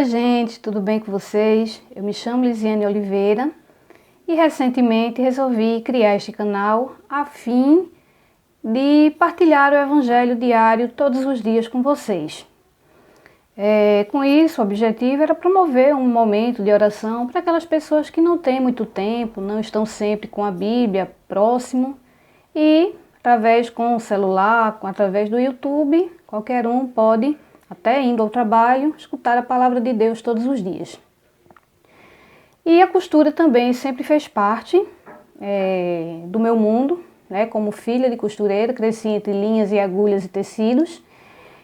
Oi gente, tudo bem com vocês? Eu me chamo Lisiane Oliveira e recentemente resolvi criar este canal a fim de partilhar o Evangelho diário todos os dias com vocês. Com isso, o objetivo era promover um momento de oração para aquelas pessoas que não têm muito tempo, não estão sempre com a Bíblia próximo e através com o celular, através do YouTube, qualquer um pode, até indo ao trabalho, escutar a palavra de Deus todos os dias. E a costura também sempre fez parte do meu mundo, né? Como filha de costureira, cresci entre linhas e agulhas e tecidos.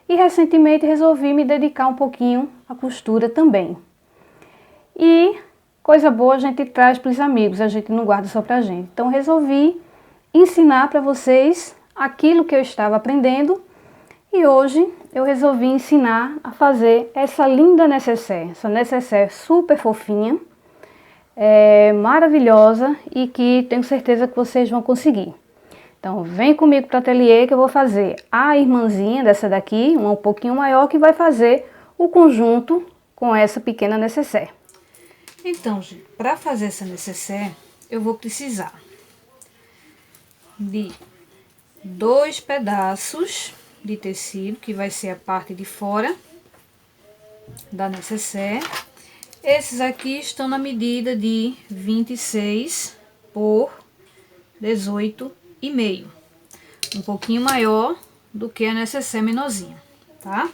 E recentemente resolvi me dedicar um pouquinho à costura também. E coisa boa a gente traz para os amigos, a gente não guarda só para a gente. Então resolvi ensinar para vocês aquilo que eu estava aprendendo e hoje eu resolvi ensinar a fazer essa linda necessaire, essa necessaire super fofinha, maravilhosa e que tenho certeza que vocês vão conseguir. Então vem comigo para o ateliê que eu vou fazer a irmãzinha dessa daqui, uma um pouquinho maior, que vai fazer o conjunto com essa pequena necessaire. Então, gente, para fazer essa necessaire eu vou precisar de 2 pedaços de tecido, que vai ser a parte de fora da necessaire. Esses aqui estão na medida de 26 por 18,5, um pouquinho maior do que a necessaire menorzinha, tá?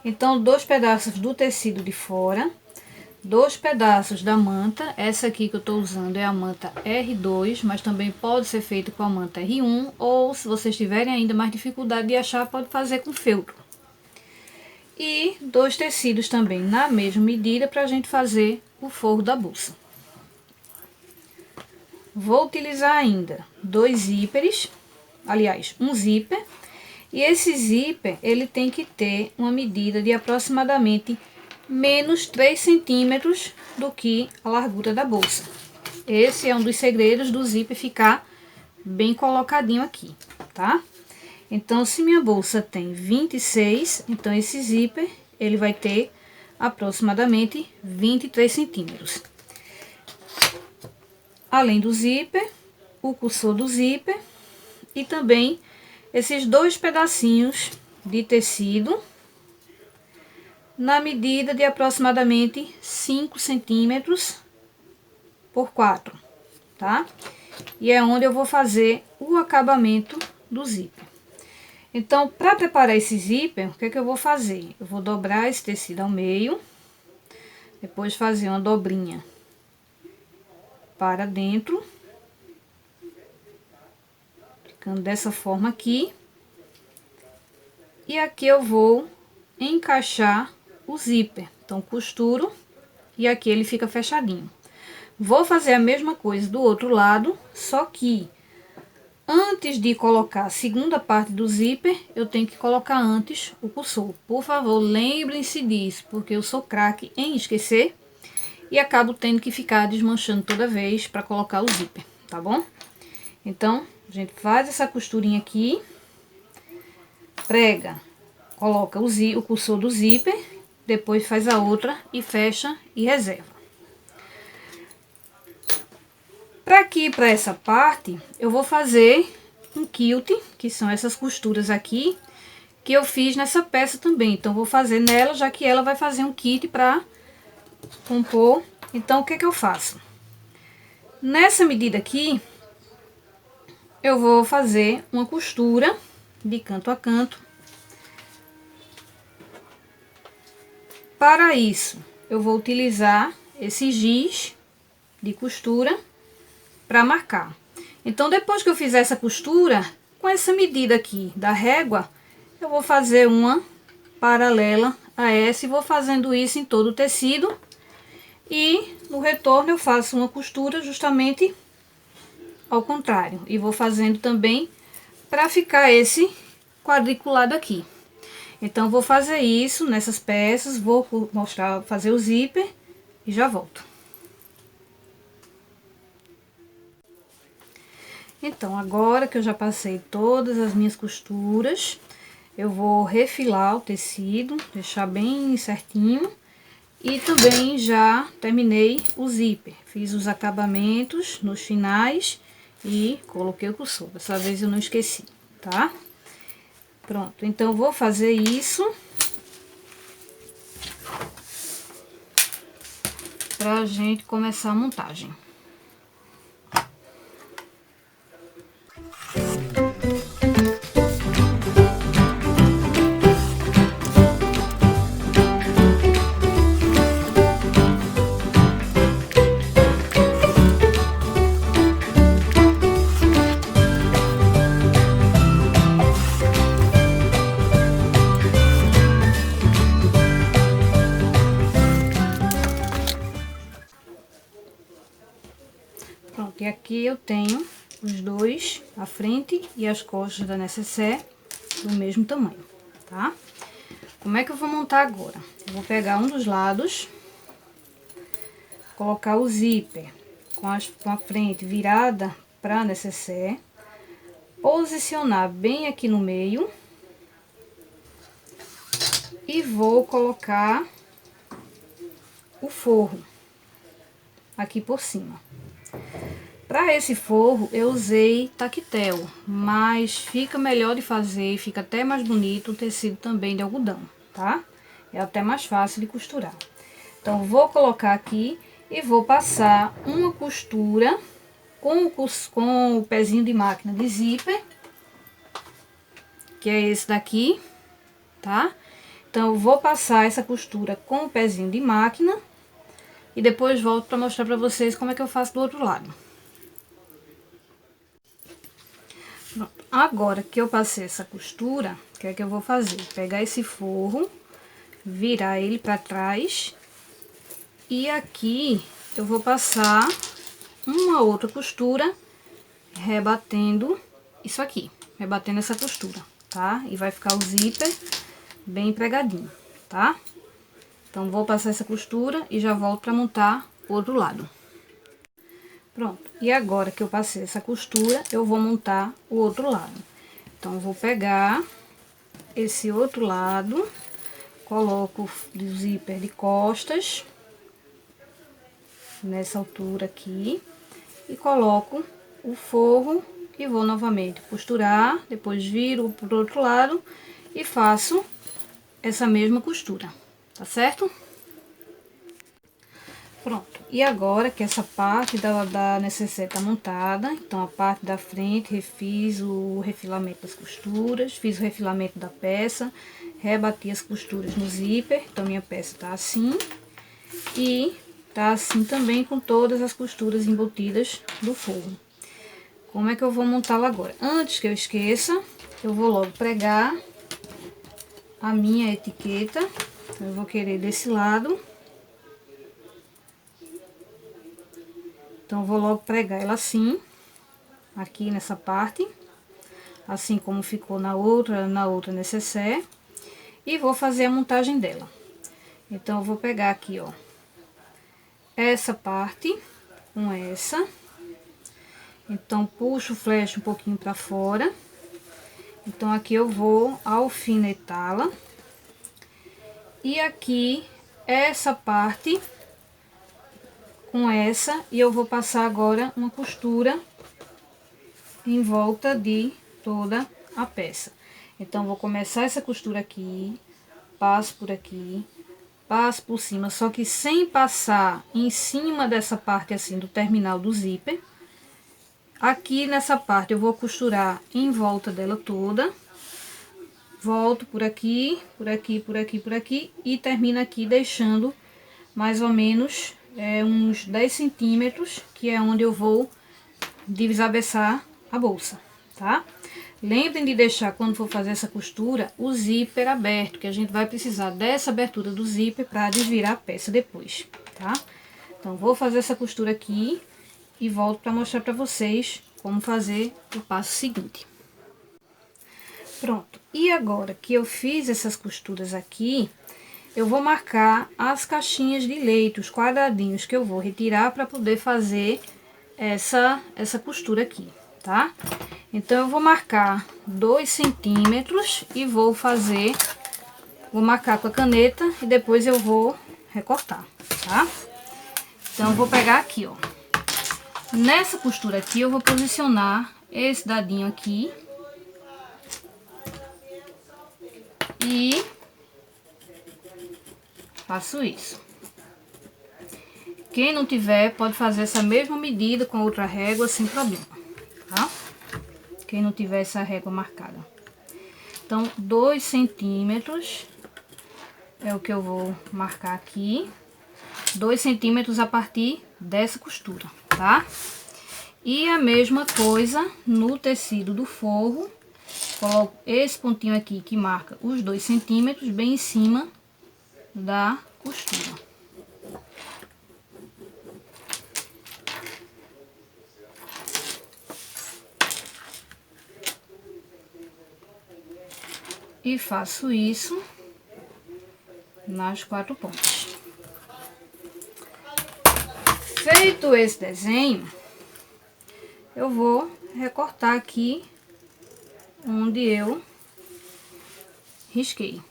Então, 2 pedaços do tecido de fora, 2 pedaços da manta. Essa aqui que eu tô usando é a manta R2, mas também pode ser feito com a manta R1, ou se vocês tiverem ainda mais dificuldade de achar, pode fazer com feltro. E 2 tecidos também na mesma medida para a gente fazer o forro da bolsa. Vou utilizar ainda 2 zíperes, aliás, um zíper. E esse zíper, ele tem que ter uma medida de aproximadamente menos 3 centímetros do que a largura da bolsa. Esse é um dos segredos do zíper ficar bem colocadinho aqui, tá? Então, se minha bolsa tem 26, então esse zíper, ele vai ter aproximadamente 23 centímetros. Além do zíper, o cursor do zíper e também esses 2 pedacinhos de tecido na medida de aproximadamente 5 centímetros por 4, tá? E é onde eu vou fazer o acabamento do zíper. Então, para preparar esse zíper, o que é que eu vou fazer? Eu vou dobrar esse tecido ao meio, depois fazer uma dobrinha para dentro, ficando dessa forma aqui. E aqui eu vou encaixar o zíper. Então, costuro e aqui ele fica fechadinho. Vou fazer a mesma coisa do outro lado, só que antes de colocar a segunda parte do zíper, eu tenho que colocar antes o cursor. Por favor, lembrem-se disso, porque eu sou craque em esquecer e acabo tendo que ficar desmanchando toda vez para colocar o zíper, tá bom? Então, a gente faz essa costurinha aqui, prega, coloca o cursor do zíper, depois faz a outra e fecha e reserva. Para aqui, para essa parte, eu vou fazer um quilt, que são essas costuras aqui, que eu fiz nessa peça também. Então, vou fazer nela, já que ela vai fazer um kit para compor. Então, o que é que eu faço? Nessa medida aqui, eu vou fazer uma costura de canto a canto. Para isso, eu vou utilizar esse giz de costura para marcar. Então, depois que eu fizer essa costura, com essa medida aqui da régua, eu vou fazer uma paralela a essa e vou fazendo isso em todo o tecido. E no retorno eu faço uma costura justamente ao contrário. E vou fazendo também para ficar esse quadriculado aqui. Então, vou fazer isso nessas peças, vou mostrar, fazer o zíper e já volto. Então, agora que eu já passei todas as minhas costuras, eu vou refilar o tecido, deixar bem certinho E também já terminei o zíper. Fiz os acabamentos nos finais e coloquei o cursor. Dessa vez eu não esqueci, tá? Pronto, então eu vou fazer isso pra gente começar a montagem. Pronto, e aqui eu tenho os dois, a frente e as costas da nécessaire do mesmo tamanho, tá? Como é que eu vou montar agora? Eu vou pegar um dos lados, colocar o zíper com a frente virada para a nécessaire, posicionar bem aqui no meio e vou colocar o forro aqui por cima. Para esse forro eu usei tactel, mas fica melhor de fazer, fica até mais bonito o tecido também de algodão, tá? É até mais fácil de costurar. Então vou colocar aqui e vou passar uma costura com o pezinho de máquina de zíper, que é esse daqui, tá? Então eu vou passar essa costura com o pezinho de máquina e depois volto para mostrar para vocês como é que eu faço do outro lado. Agora que eu passei essa costura, o que é que eu vou fazer? Pegar esse forro, virar ele para trás e aqui eu vou passar uma outra costura rebatendo isso aqui, rebatendo essa costura, tá? E vai ficar o zíper bem pregadinho, tá? Então vou passar essa costura e já volto para montar o outro lado. Pronto, e agora que eu passei essa costura, eu vou montar o outro lado. Então, eu vou pegar esse outro lado, coloco o zíper de costas, nessa altura aqui, e coloco o forro e vou novamente costurar, depois viro pro outro lado e faço essa mesma costura, tá certo? Pronto, e agora que essa parte da nécessaire tá montada, então a parte da frente refiz o refilamento das costuras, fiz o refilamento da peça, rebati as costuras no zíper, então minha peça tá assim, e tá assim também com todas as costuras embutidas do forro. Como é que eu vou montá-la agora? Antes que eu esqueça, eu vou logo pregar a minha etiqueta, eu vou querer desse lado. Então, eu vou logo pregar ela assim, aqui nessa parte, assim como ficou na outra nécessaire, e vou fazer a montagem dela. Então, eu vou pegar aqui, ó, essa parte com essa, então, puxo o flecha um pouquinho pra fora, então, aqui eu vou alfinetá-la, e aqui, essa parte com essa, e eu vou passar agora uma costura em volta de toda a peça. Então, vou começar essa costura aqui, passo por aqui, passo por cima, só que sem passar em cima dessa parte assim do terminal do zíper. Aqui nessa parte eu vou costurar em volta dela toda, volto por aqui, por aqui, por aqui, por aqui, e termino aqui deixando mais ou menos uns 10 centímetros, que é onde eu vou desabeçar a bolsa, tá? Lembrem de deixar, quando for fazer essa costura, o zíper aberto, que a gente vai precisar dessa abertura do zíper para desvirar a peça depois, tá? Então, vou fazer essa costura aqui e volto para mostrar para vocês como fazer o passo seguinte. Pronto, e agora que eu fiz essas costuras aqui, eu vou marcar as caixinhas de leite, os quadradinhos que eu vou retirar para poder fazer essa costura aqui, tá? Então, eu vou marcar 2 centímetros e vou marcar com a caneta e depois eu vou recortar, tá? Então, eu vou pegar aqui, ó. Nessa costura aqui, eu vou posicionar esse dadinho aqui. E faço isso. Quem não tiver, pode fazer essa mesma medida com outra régua, sem problema, tá? Quem não tiver essa régua marcada. Então, 2 centímetros é o que eu vou marcar aqui. 2 centímetros a partir dessa costura, tá? E a mesma coisa no tecido do forro. Coloco esse pontinho aqui que marca os 2 centímetros bem em cima da costura. E faço isso nas 4 pontas. Feito esse desenho, eu vou recortar aqui onde eu risquei.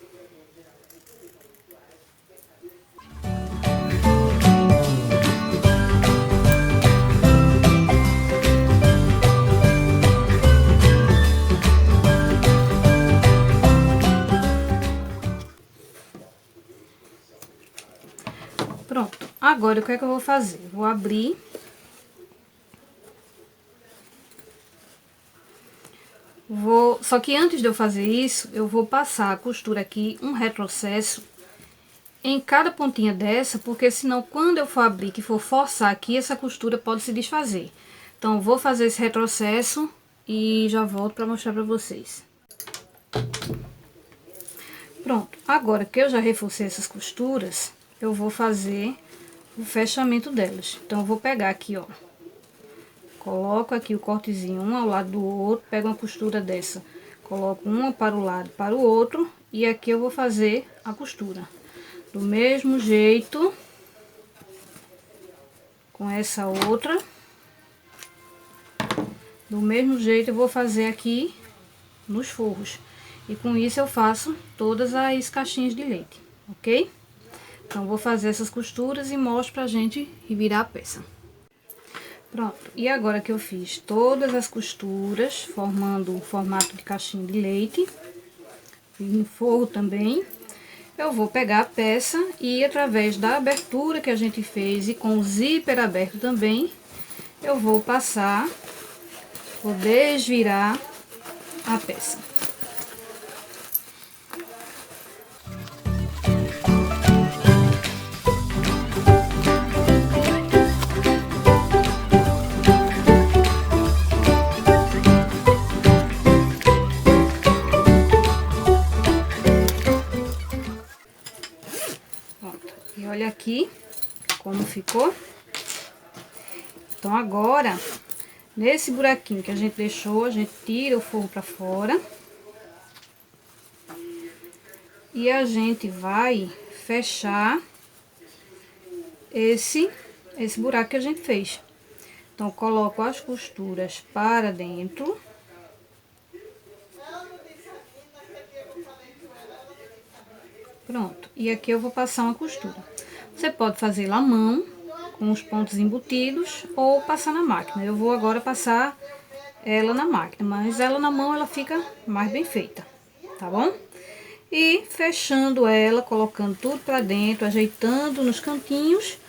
Pronto, agora o que é que eu vou fazer? Vou abrir. Só que antes de eu fazer isso, eu vou passar a costura aqui, um retrocesso em cada pontinha dessa, porque senão quando eu for abrir, que for forçar aqui, essa costura pode se desfazer. Então, vou fazer esse retrocesso e já volto para mostrar para vocês. Pronto, agora que eu já reforcei essas costuras, eu vou fazer o fechamento delas. Então, eu vou pegar aqui, ó. Coloco aqui o cortezinho um ao lado do outro, pego uma costura dessa, coloco uma para o lado para o outro, e aqui eu vou fazer a costura. Do mesmo jeito, com essa outra. Do mesmo jeito eu vou fazer aqui nos forros. E com isso eu faço todas as caixinhas de leite, ok? Então, vou fazer essas costuras e mostro pra gente virar a peça. Pronto, e agora que eu fiz todas as costuras, formando o formato de caixinha de leite, e no forro também, eu vou pegar a peça e através da abertura que a gente fez e com o zíper aberto também, eu vou passar, vou desvirar a peça. E olha aqui como ficou. Então, agora, nesse buraquinho que a gente deixou, a gente tira o forro pra fora. E a gente vai fechar esse buraco que a gente fez. Então, coloco as costuras para dentro. Pronto, e aqui eu vou passar uma costura. Você pode fazer lá à mão, com os pontos embutidos, ou passar na máquina. Eu vou agora passar ela na máquina, mas ela na mão ela fica mais bem feita, tá bom? E fechando ela, colocando tudo pra dentro, ajeitando nos cantinhos,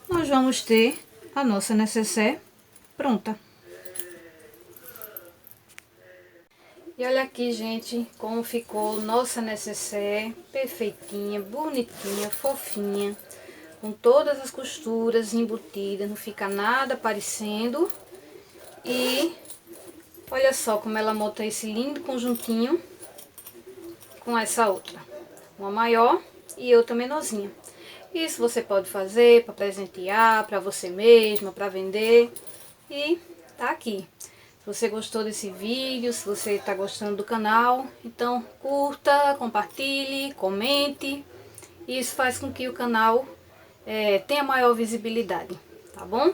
nós vamos ter a nossa nécessaire pronta. E olha aqui, gente, como ficou nossa nécessaire, perfeitinha, bonitinha, fofinha, com todas as costuras embutidas, não fica nada aparecendo. E olha só como ela monta esse lindo conjuntinho com essa outra, uma maior e outra menorzinha. Isso você pode fazer para presentear, para você mesma, para vender, e tá aqui. Se você gostou desse vídeo, se você está gostando do canal, então curta, compartilhe, comente. Isso faz com que o canal tenha maior visibilidade, tá bom?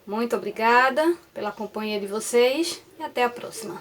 Muito obrigada pela companhia de vocês e até a próxima.